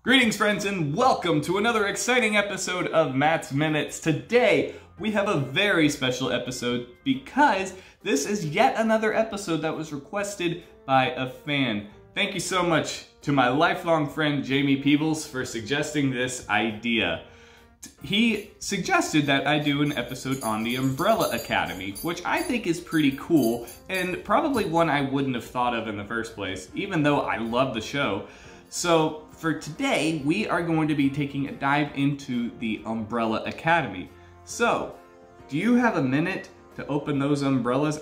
Greetings friends and welcome to another exciting episode of Matt's Minutes. Today we have a very special episode because this is yet another episode that was requested by a fan. Thank you so much to my lifelong friend Jamie Peebles for suggesting this idea. He suggested that I do an episode on the Umbrella Academy, which I think is pretty cool and probably one I wouldn't have thought of in the first place, even though I love the show. So for today, we are going to be taking a dive into the Umbrella Academy. So, do you have a minute to open those umbrellas?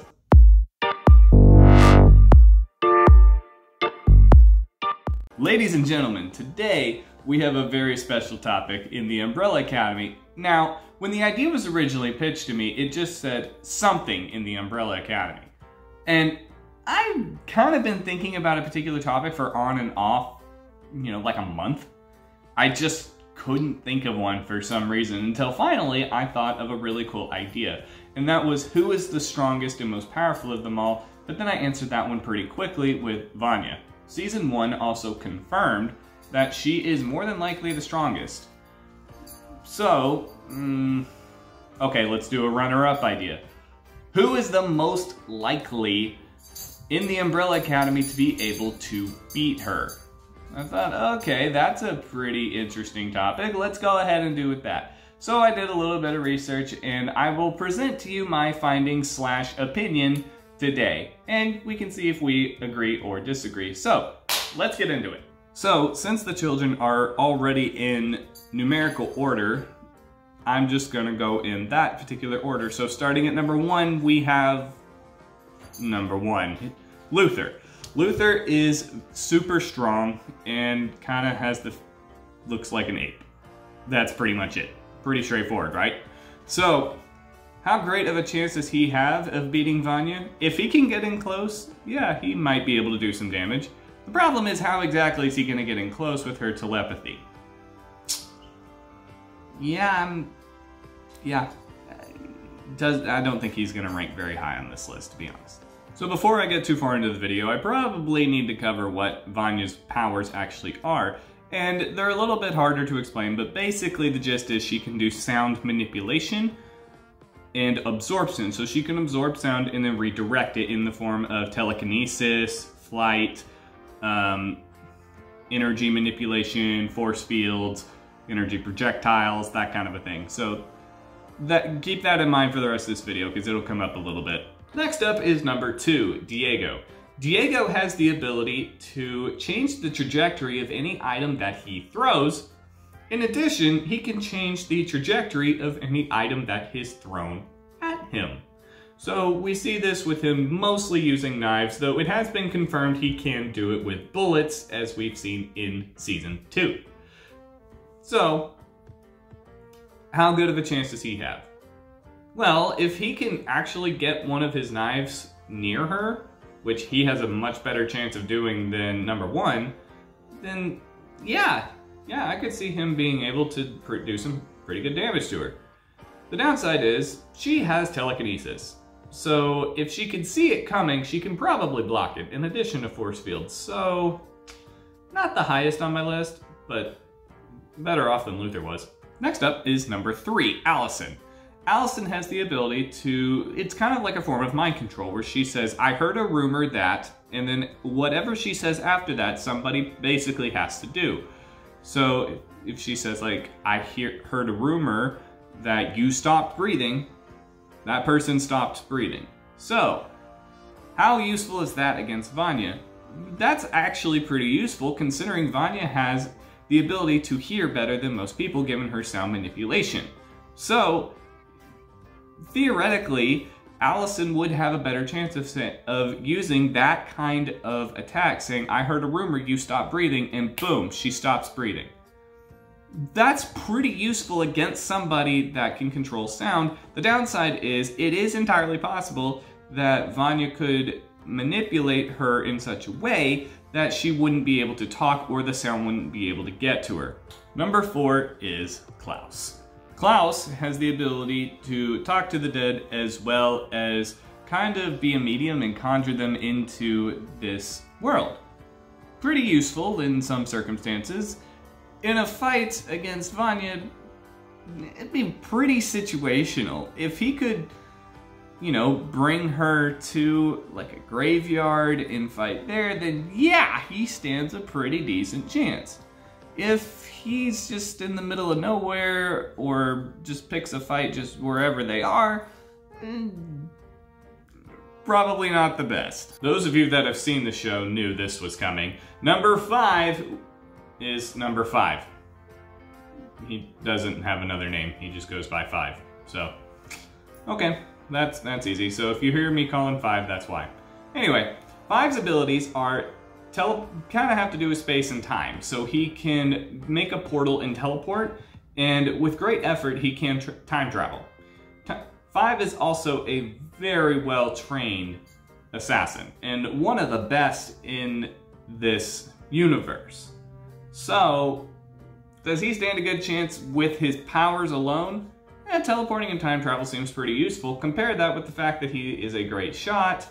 Ladies and gentlemen, today we have a very special topic in the Umbrella Academy. Now, when the idea was originally pitched to me, it just said something in the Umbrella Academy. And I've kind of been thinking about a particular topic for on and off, like a month. I just couldn't think of one for some reason until finally I thought of a really cool idea. And that was, who is the strongest and most powerful of them all? But then I answered that one pretty quickly with Vanya. Season 1 also confirmed that she is more than likely the strongest. So, okay, let's do a runner-up idea. Who is the most likely in the Umbrella Academy to be able to beat her? I thought, okay, that's a pretty interesting topic. Let's go ahead and do with that. So I did a little bit of research and I will present to you my findings / opinion today. And we can see if we agree or disagree. So let's get into it. So since the children are already in numerical order, I'm just gonna go in that particular order. So starting at number 1, we have number 1, Luther. Luther is super strong and kind of looks like an ape. That's pretty much it. Pretty straightforward, right? So, how great of a chance does he have of beating Vanya? If he can get in close, yeah, he might be able to do some damage. The problem is, how exactly is he going to get in close with her telepathy? I don't think he's going to rank very high on this list, to be honest. So before I get too far into the video, I probably need to cover what Vanya's powers actually are. And they're a little bit harder to explain, but basically the gist is she can do sound manipulation and absorption. So she can absorb sound and then redirect it in the form of telekinesis, flight, energy manipulation, force fields, energy projectiles, that kind of a thing. So keep that in mind for the rest of this video because it'll come up a little bit. Next up is number 2, Diego. Diego has the ability to change the trajectory of any item that he throws. In addition, he can change the trajectory of any item that is thrown at him. So we see this with him mostly using knives, though it has been confirmed he can do it with bullets, as we've seen in Season 2. So, how good of a chance does he have? Well, if he can actually get one of his knives near her, which he has a much better chance of doing than number 1, then yeah, I could see him being able to do some pretty good damage to her. The downside is, she has telekinesis. So if she can see it coming, she can probably block it, in addition to force fields. So, not the highest on my list, but better off than Luther was. Next up is number 3, Allison. Allison has the ability to, it's kind of like a form of mind control where she says, I heard a rumor that, and then whatever she says after that, somebody basically has to do. So if she says like, I heard a rumor that you stopped breathing, that person stopped breathing. So how useful is that against Vanya? That's actually pretty useful considering Vanya has the ability to hear better than most people given her sound manipulation. So theoretically, Allison would have a better chance of using that kind of attack, saying, I heard a rumor you stopped breathing, and boom, she stops breathing. That's pretty useful against somebody that can control sound. The downside is, it is entirely possible that Vanya could manipulate her in such a way that she wouldn't be able to talk or the sound wouldn't be able to get to her. Number 4 is Klaus. Klaus has the ability to talk to the dead as well as kind of be a medium and conjure them into this world. Pretty useful in some circumstances. in a fight against Vanya, it'd be pretty situational. If he could, you know, bring her to like a graveyard and fight there, then yeah, he stands a pretty decent chance. If he's just in the middle of nowhere or just picks a fight just wherever they are, probably not the best. Those of you that have seen the show knew this was coming. Number 5 is number 5. He doesn't have another name, he just goes by 5. So, okay, that's easy. So if you hear me calling 5, that's why. Anyway, 5's abilities are kind of have to do with space and time. So he can make a portal and teleport, and with great effort, he can time travel. 5 is also a very well-trained assassin, and one of the best in this universe. So, does he stand a good chance with his powers alone? Teleporting and time travel seems pretty useful. Compare that with the fact that he is a great shot.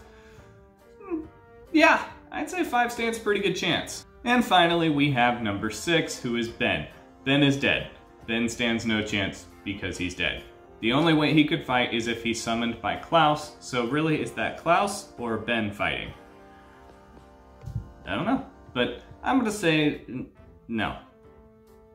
Yeah, I'd say 5 stands a pretty good chance. And finally, we have number 6, who is Ben. Ben is dead. Ben stands no chance because he's dead. The only way he could fight is if he's summoned by Klaus, so really is that Klaus or Ben fighting? I don't know, but I'm gonna say no,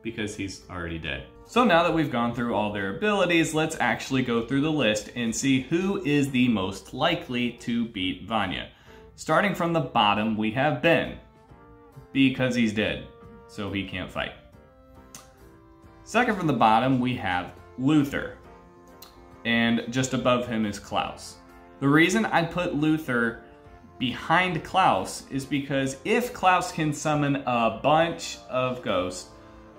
because he's already dead. So now that we've gone through all their abilities, let's actually go through the list and see who is the most likely to beat Vanya. Starting from the bottom, we have Ben, because he's dead, so he can't fight. Second from the bottom, we have Luther, and just above him is Klaus. The reason I put Luther behind Klaus is because if Klaus can summon a bunch of ghosts,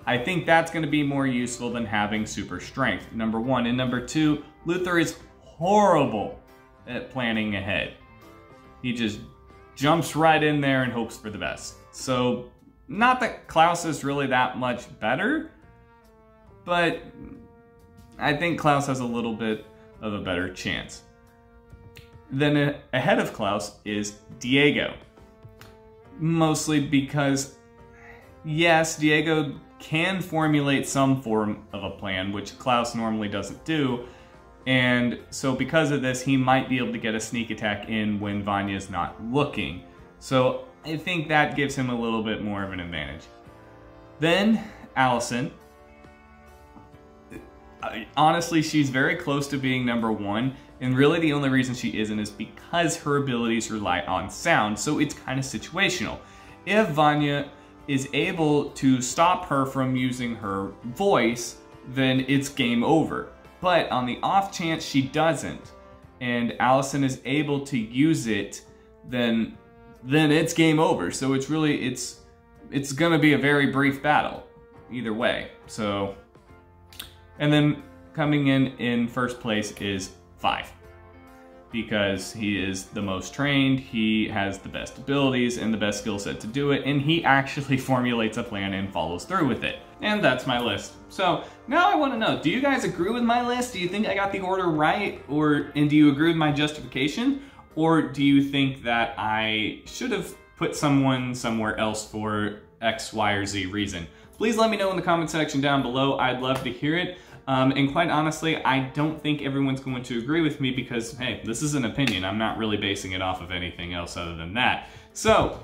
I think that's going to be more useful than having super strength, number 1. And number 2, Luther is horrible at planning ahead. He just jumps right in there and hopes for the best. So, not that Klaus is really that much better, but I think Klaus has a little bit of a better chance. Then ahead of Klaus is Diego. Mostly because, yes, Diego can formulate some form of a plan, which Klaus normally doesn't do. And so because of this, he might be able to get a sneak attack in when Vanya's not looking. So I think that gives him a little bit more of an advantage. Then Allison. Honestly, she's very close to being number 1, and really the only reason she isn't is because her abilities rely on sound, so it's kind of situational. If Vanya is able to stop her from using her voice, then it's game over. But on the off chance she doesn't, and Allison is able to use it, then it's game over. So it's really, it's gonna be a very brief battle, either way. So, and then coming in first place is 5. Because he is the most trained, he has the best abilities and the best skill set to do it, and he actually formulates a plan and follows through with it. And that's my list. So now I want to know, do you guys agree with my list? Do you think I got the order right? And do you agree with my justification? Or do you think that I should have put someone somewhere else for X, Y, or Z reason? Please let me know in the comment section down below. I'd love to hear it. And quite honestly, I don't think everyone's going to agree with me because, hey, this is an opinion. I'm not really basing it off of anything else other than that. So,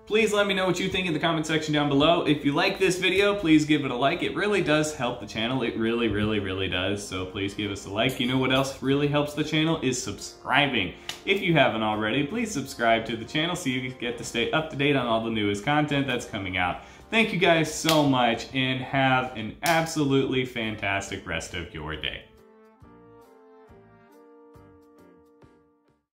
please let me know what you think in the comment section down below. If you like this video, please give it a like. It really does help the channel. It really, really, really does. So please give us a like. You know what else really helps the channel is subscribing. If you haven't already, please subscribe to the channel so you get to stay up to date on all the newest content that's coming out. Thank you guys so much, and have an absolutely fantastic rest of your day.